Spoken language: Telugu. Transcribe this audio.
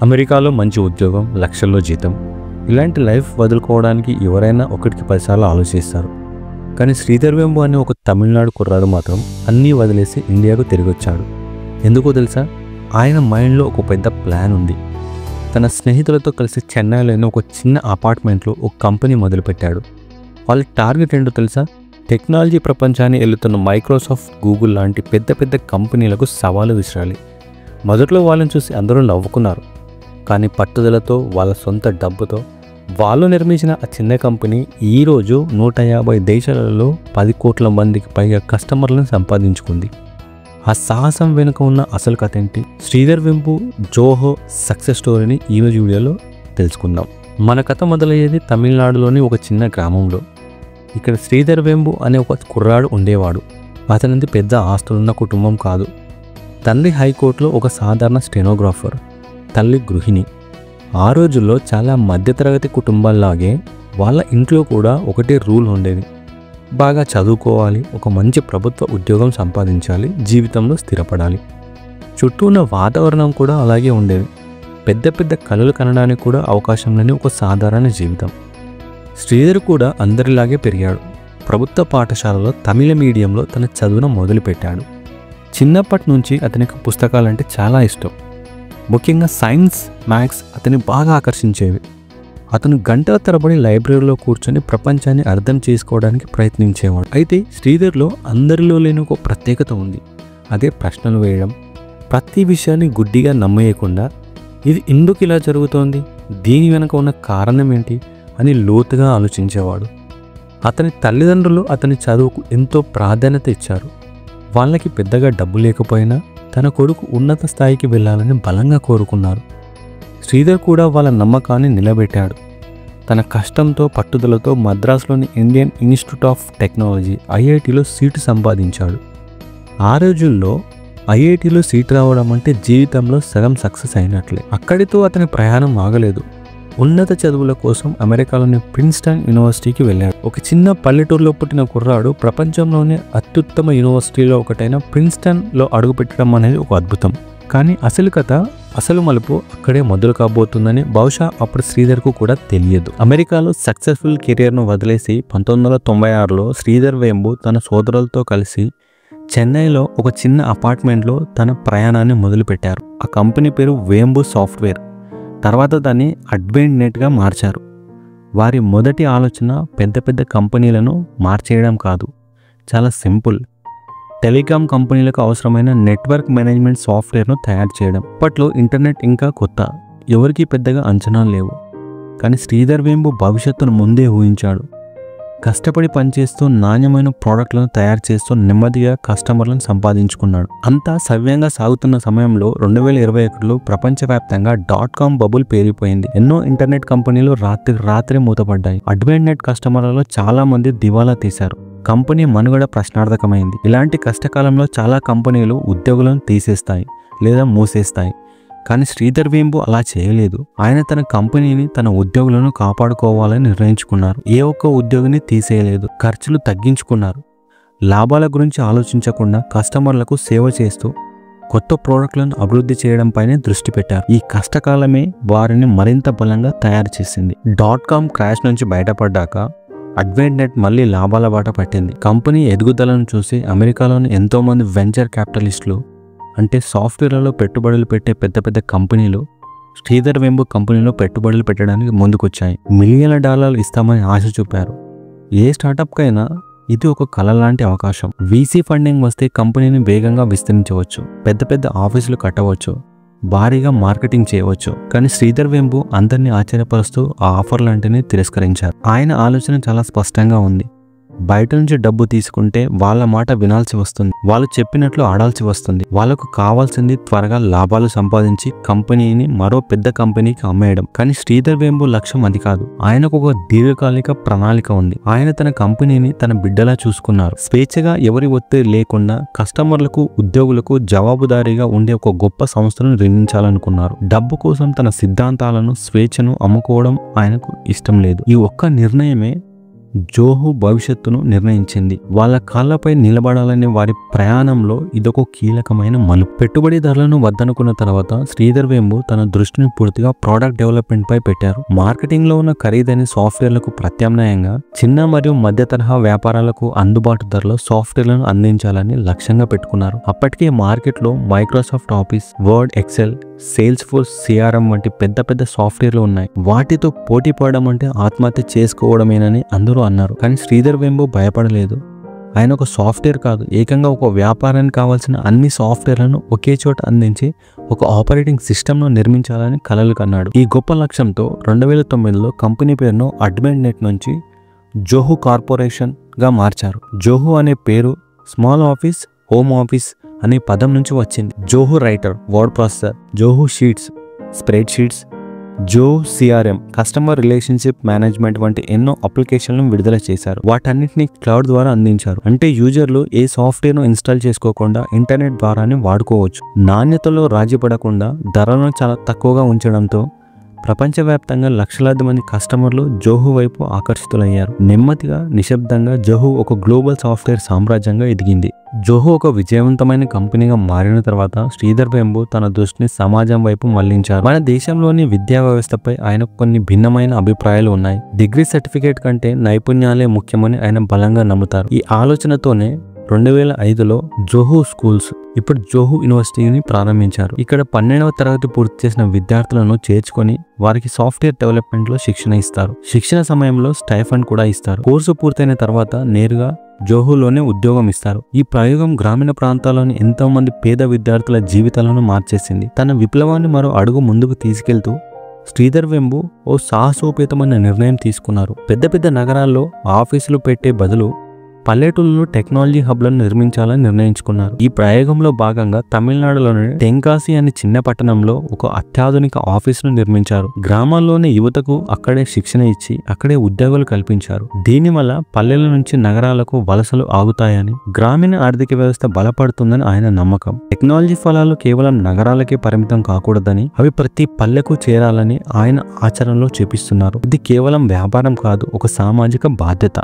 అమెరికాలో మంచి ఉద్యోగం, లక్షల్లో జీతం, ఇలాంటి లైఫ్ వదులుకోవడానికి ఎవరైనా ఒకటికి 10 సార్లు ఆలోచిస్తారు. కానీ శ్రీధర్ వెంబు అనే ఒక తమిళనాడు కుర్రాడు మాత్రం అన్నీ వదిలేసి ఇండియాకు తిరిగి వచ్చాడు. ఎందుకో తెలుసా? ఆయన మైండ్లో ఒక పెద్ద ప్లాన్ ఉంది. తన స్నేహితులతో కలిసి చెన్నైలోని ఒక చిన్న అపార్ట్మెంట్లో ఒక కంపెనీ మొదలుపెట్టాడు. వాళ్ళ టార్గెట్ ఏంటో తెలుసా? టెక్నాలజీ ప్రపంచాన్ని ఏలుతున్న మైక్రోసాఫ్ట్, గూగుల్ లాంటి పెద్ద పెద్ద కంపెనీలకు సవాలు విసిరాలి. మొదట్లో వాళ్ళని చూసి అందరూ నవ్వుకున్నారు. కానీ పట్టుదలతో, వాళ్ళ సొంత డబ్బుతో వాళ్ళు నిర్మించిన ఆ చిన్న కంపెనీ ఈరోజు 150 దేశాలలో 10 కోట్ల మందికి పైగా కస్టమర్లను సంపాదించుకుంది. ఆ సాహసం వెనుక ఉన్న అసలు కథ ఏంటి? శ్రీధర్ వెంబు జోహో సక్సెస్ స్టోరీని ఈరోజు వీడియోలో తెలుసుకుందాం. మన కథ మొదలయ్యేది తమిళనాడులోని ఒక చిన్న గ్రామంలో. ఇక్కడ శ్రీధర్ వెంబు అనే ఒక కుర్రాడు ఉండేవాడు. అతనిది పెద్ద ఆస్తులున్న కుటుంబం కాదు. తండ్రి హైకోర్టులో ఒక సాధారణ స్టెనోగ్రాఫర్, తల్లి గృహిణి. ఆ రోజుల్లో చాలా మధ్యతరగతి కుటుంబాల్లాగే వాళ్ళ ఇంట్లో కూడా ఒకటే రూల్ ఉండేది. బాగా చదువుకోవాలి, ఒక మంచి ప్రభుత్వ ఉద్యోగం సంపాదించాలి, జీవితంలో స్థిరపడాలి. చుట్టూ ఉన్న వాతావరణం కూడా అలాగే ఉండేది. పెద్ద పెద్ద కలలు కనడానికి కూడా అవకాశం లేని ఒక సాధారణ జీవితం. శ్రీధర్ కూడా అందరిలాగే పెరిగాడు. ప్రభుత్వ పాఠశాలలో తమిళ మీడియంలో తన చదువును మొదలుపెట్టాడు. చిన్నప్పటి నుంచి అతనికి పుస్తకాలంటే చాలా ఇష్టం. ముఖ్యంగా సైన్స్, మ్యాథ్స్ అతన్ని బాగా ఆకర్షించేవి. అతను గంటల తరబడి లైబ్రరీలో కూర్చొని ప్రపంచాన్ని అర్థం చేసుకోవడానికి ప్రయత్నించేవాడు. అయితే శ్రీధర్లో అందరిలో లేని ఒక ప్రత్యేకత ఉంది. అదే ప్రశ్నలు వేయడం. ప్రతి విషయాన్ని గుడ్డిగా నమ్మేయకుండా ఇది ఎందుకు ఇలా జరుగుతోంది, దీని వెనక ఉన్న కారణం ఏంటి అని లోతుగా ఆలోచించేవాడు. అతని తల్లిదండ్రులు అతని చదువుకు ఎంతో ప్రాధాన్యత ఇచ్చారు. వాళ్ళకి పెద్దగా డబ్బు లేకపోయినా తన కొడుకు ఉన్నత స్థాయికి వెళ్ళాలని బలంగా కోరుకున్నారు. శ్రీధర్ కూడా వాళ్ళ నమ్మకాన్ని నిలబెట్టాడు. తన కష్టంతో, పట్టుదలతో మద్రాసులోని ఇండియన్ ఇన్స్టిట్యూట్ ఆఫ్ టెక్నాలజీ ఐఐటిలో సీటు సంపాదించాడు. ఆ రోజుల్లో ఐఐటిలో సీటు రావడం అంటే జీవితంలో సగం సక్సెస్ అయినట్లే. అక్కడితో అతని ప్రయాణం ఆగలేదు. ఉన్నత చదువుల కోసం అమెరికాలోని ప్రిన్స్టన్ యూనివర్సిటీకి వెళ్ళాడు. ఒక చిన్న పల్లెటూరులో పుట్టిన కుర్రాడు ప్రపంచంలోనే అత్యుత్తమ యూనివర్సిటీలో ఒకటైన ప్రిన్స్టన్లో అడుగుపెట్టడం అనేది ఒక అద్భుతం. కానీ అసలు కథ, అసలు మలుపు అక్కడే మొదలు కాబోతుందని బహుశా అప్పుడు శ్రీధర్కు కూడా తెలియదు. అమెరికాలో సక్సెస్ఫుల్ కెరియర్ను వదిలేసి 1996లో శ్రీధర్ వెంబు తన సోదరులతో కలిసి చెన్నైలో ఒక చిన్న అపార్ట్మెంట్లో తన ప్రయాణాన్ని మొదలుపెట్టారు. ఆ కంపెనీ పేరు వెంబు సాఫ్ట్వేర్. తర్వాత దాన్ని అడ్వెంట్నెట్గా మార్చారు. వారి మొదటి ఆలోచన పెద్ద పెద్ద కంపెనీలను మార్చేయడం కాదు, చాలా సింపుల్. టెలికాం కంపెనీలకు అవసరమైన నెట్వర్క్ మేనేజ్మెంట్ సాఫ్ట్వేర్ను తయారు చేయడం. అప్పట్లో ఇంటర్నెట్ ఇంకా కొత్త, ఎవరికి పెద్దగా అంచనాలు లేవు. కానీ శ్రీధర్ వెంబు భవిష్యత్తును ముందే ఊహించాడు. కష్టపడి పనిచేస్తూ నాణ్యమైన ప్రోడక్ట్లను తయారు చేస్తూ నెమ్మదిగా కస్టమర్లను సంపాదించుకున్నాడు. అంతా సవ్యంగా సాగుతున్న సమయంలో 2021లో ప్రపంచవ్యాప్తంగా .com బబుల్ పేరిపోయింది. ఎన్నో ఇంటర్నెట్ కంపెనీలు రాత్రి మూతపడ్డాయి. అడ్వెంట్నెట్ కస్టమర్లలో చాలా మంది దివాలా తీశారు. కంపెనీ మనుగడ ప్రశ్నార్థకమైంది. ఇలాంటి కష్టకాలంలో చాలా కంపెనీలు ఉద్యోగులను తీసేస్తాయి లేదా మూసేస్తాయి. కానీ శ్రీధర్ వెంబు అలా చేయలేదు. ఆయన తన కంపెనీని, తన ఉద్యోగులను కాపాడుకోవాలని నిర్ణయించుకున్నారు. ఏ ఒక్క ఉద్యోగిని తీసేయలేదు. ఖర్చులు తగ్గించుకున్నారు. లాభాల గురించి ఆలోచించకుండా కస్టమర్లకు సేవ చేస్తూ కొత్త ప్రోడక్ట్లను అభివృద్ధి చేయడంపైనే దృష్టి పెట్టారు. ఈ కష్టకాలమే వారిని మరింత బలంగా తయారు చేసింది. .com క్రాష్ నుంచి బయటపడ్డాక అడ్వెంట్నెట్ మళ్ళీ లాభాల బాట పట్టింది. కంపెనీ ఎదుగుదలను చూసి అమెరికాలోని ఎంతోమంది వెంచర్ క్యాపిటలిస్టులు, అంటే సాఫ్ట్వేర్లలో పెట్టుబడులు పెట్టే పెద్ద పెద్ద కంపెనీలు శ్రీధర్ వెంబు కంపెనీలో పెట్టుబడులు పెట్టడానికి ముందుకొచ్చాయి. $మిలియన్ల ఇస్తామని ఆశ చూపారు. ఏ స్టార్టప్కైనా ఇది ఒక కళ లాంటి అవకాశం. వీసీ ఫండింగ్ వస్తే కంపెనీని వేగంగా విస్తరించవచ్చు, పెద్ద పెద్ద ఆఫీసులు కట్టవచ్చు, భారీగా మార్కెటింగ్ చేయవచ్చు. కానీ శ్రీధర్ వెంబు అందరినీ ఆశ్చర్యపరుస్తూ ఆ ఆఫర్లంటేనే తిరస్కరించారు. ఆయన ఆలోచన చాలా స్పష్టంగా ఉంది. బయట నుంచి డబ్బు తీసుకుంటే వాళ్ళ మాట వినాల్సి వస్తుంది, వాళ్ళు చెప్పినట్లు ఆడాల్సి వస్తుంది. వాళ్ళకు కావాల్సింది త్వరగా లాభాలు సంపాదించి కంపెనీని మరో పెద్ద కంపెనీకి అమ్మేయడం. కానీ శ్రీధర్ వెంబు లక్ష్యం అది కాదు. ఆయనకు ఒక దీర్ఘకాలిక ప్రణాళిక ఉంది. ఆయన తన కంపెనీని తన బిడ్డలా చూసుకున్నారు. స్వేచ్ఛగా, ఎవరి ఒత్తిడి లేకుండా కస్టమర్లకు, ఉద్యోగులకు జవాబుదారీగా ఉండే ఒక గొప్ప సంస్థను నిర్మించాలనుకున్నారు. డబ్బు కోసం తన సిద్ధాంతాలను, స్వేచ్ఛను అమ్ముకోవడం ఆయనకు ఇష్టం లేదు. ఈ ఒక్క నిర్ణయమే 2021లో అమెరికాలోని 150 దేశాలలో 10 కోట్ల మందికి కస్టమర్లను జోహో భవిష్యత్తును నిర్ణయించింది. వాళ్ళ కాళ్ళపై నిలబడాలనే వారి ప్రయాణంలో ఇదొక కీలకమైన మలుపు. పెట్టుబడిదారులను వద్దనుకున్న తర్వాత శ్రీధర్ వెంబు తన దృష్టిని పూర్తిగా ప్రోడక్ట్ డెవలప్మెంట్ పై పెట్టారు. మార్కెటింగ్ లో ఉన్న ఖరీదైన సాఫ్ట్వేర్లకు ప్రత్యామ్నాయంగా చిన్న మరియు మధ్య తరహా వ్యాపారాలకు అందుబాటు ధరలో సాఫ్ట్వేర్లను అందించాలని లక్ష్యంగా పెట్టుకున్నారు. అప్పటికే మార్కెట్ లో Microsoft Office, Word, Excel, Salesforce, CRM వంటి పెద్ద పెద్ద సాఫ్ట్వేర్లు ఉన్నాయి. వాటితో పోటీ పడడం అంటే ఆత్మహత్య చేసుకోవడమేనని అందరూ అన్నారు. కానీ శ్రీధర్ వెంబు భయపడలేదు. ఆయన ఒక సాఫ్ట్వేర్ కాదు, ఏకంగా ఒక వ్యాపారానికి కావాల్సిన అన్ని సాఫ్ట్వేర్లను ఒకే చోట అందించి ఒక ఆపరేటింగ్ సిస్టమ్ను నిర్మించాలని కలలు కన్నాడు. ఈ గొప్ప లక్ష్యంతో 2009లో కంపెనీ పేరును అడ్మిన్ నెట్ నుంచి జోహో కార్పొరేషన్ గా మార్చారు. జోహో అనే పేరు స్మాల్ ఆఫీస్, హోమ్ ఆఫీస్ అనే పదం నుంచి వచ్చింది. Zoho writer, word processor, Zoho sheets, spread sheets, Zoho CRM, customer relationship management వంటి ఎన్నో అప్లికేషన్లను విడుదల చేశారు. వాటన్నిటిని క్లౌడ్ ద్వారా అందించారు. అంటే యూజర్లు ఏ సాఫ్ట్వేర్ను ఇన్స్టాల్ చేసుకోకుండా ఇంటర్నెట్ ద్వారానే వాడుకోవచ్చు. నాణ్యతలో రాజీ పడకుండా ధరలను చాలా తక్కువగా ఉంచడంతో ప్రపంచవ్యాప్తంగా లక్షలాది మంది కస్టమర్లు జోహో వైపు ఆకర్షితులయ్యారు. నెమ్మదిగా నిశ్శబ్దంగా జోహో ఒక గ్లోబల్ సాఫ్ట్వేర్ సామ్రాజ్యంగా ఎదిగింది. జోహో ఒక విజయవంతమైన కంపెనీగా మారిన తర్వాత శ్రీధర్ వెంబు తన దృష్టిని సమాజం వైపు మళ్లించారు. మన దేశంలోని విద్యా వ్యవస్థపై ఆయనకు కొన్ని భిన్నమైన అభిప్రాయాలు ఉన్నాయి. డిగ్రీ సర్టిఫికేట్ కంటే నైపుణ్యాలే ముఖ్యమని ఆయన బలంగా నమ్ముతారు. ఈ ఆలోచనతోనే 2005లో జోహో స్కూల్స్, ఇప్పుడు జోహో యూనివర్సిటీని ప్రారంభించారు. ఇక్కడ 12వ తరగతి పూర్తి చేసిన విద్యార్థులను చేర్చుకొని వారికి సాఫ్ట్వేర్ డెవలప్మెంట్ లో శిక్షణ ఇస్తారు. శిక్షణ సమయంలో స్టైఫండ్ కూడా ఇస్తారు. కోర్సు పూర్తయిన తర్వాత నేరుగా జోహోలోనే ఉద్యోగం ఇస్తారు. ఈ ప్రయోగం గ్రామీణ ప్రాంతాల్లోని ఎంతో మంది పేద విద్యార్థుల జీవితాలను మార్చేసింది. తన విప్లవాన్ని మరో అడుగు ముందుకు తీసుకెళ్తూ శ్రీధర్ వెంబు ఓ సాహసోపేతమైన నిర్ణయం తీసుకున్నారు. పెద్ద పెద్ద నగరాల్లో ఆఫీసులు పెట్టే బదులు పల్లెటూళ్ళలో టెక్నాలజీ హబ్లను నిర్మించాలని నిర్ణయించుకున్నారు. ఈ ప్రయోగంలో భాగంగా తమిళనాడులోని టెంకాసి అనే చిన్న పట్టణంలో ఒక అత్యాధునిక ఆఫీసును నిర్మించారు. గ్రామాల్లోని యువతకు అక్కడే శిక్షణ ఇచ్చి అక్కడే ఉద్యోగాలు కల్పించారు. దీనివల్ల పల్లెల నుంచి నగరాలకు వలసలు ఆగుతాయని, గ్రామీణ ఆర్థిక వ్యవస్థ బలపడుతుందని ఆయన నమ్మకం. టెక్నాలజీ ఫలాలు కేవలం నగరాలకే పరిమితం కాకూడదని, అవి ప్రతి పల్లెకు చేరాలని ఆయన ఆచరణలో చూపిస్తున్నారు. ఇది కేవలం వ్యాపారం కాదు, ఒక సామాజిక బాధ్యత.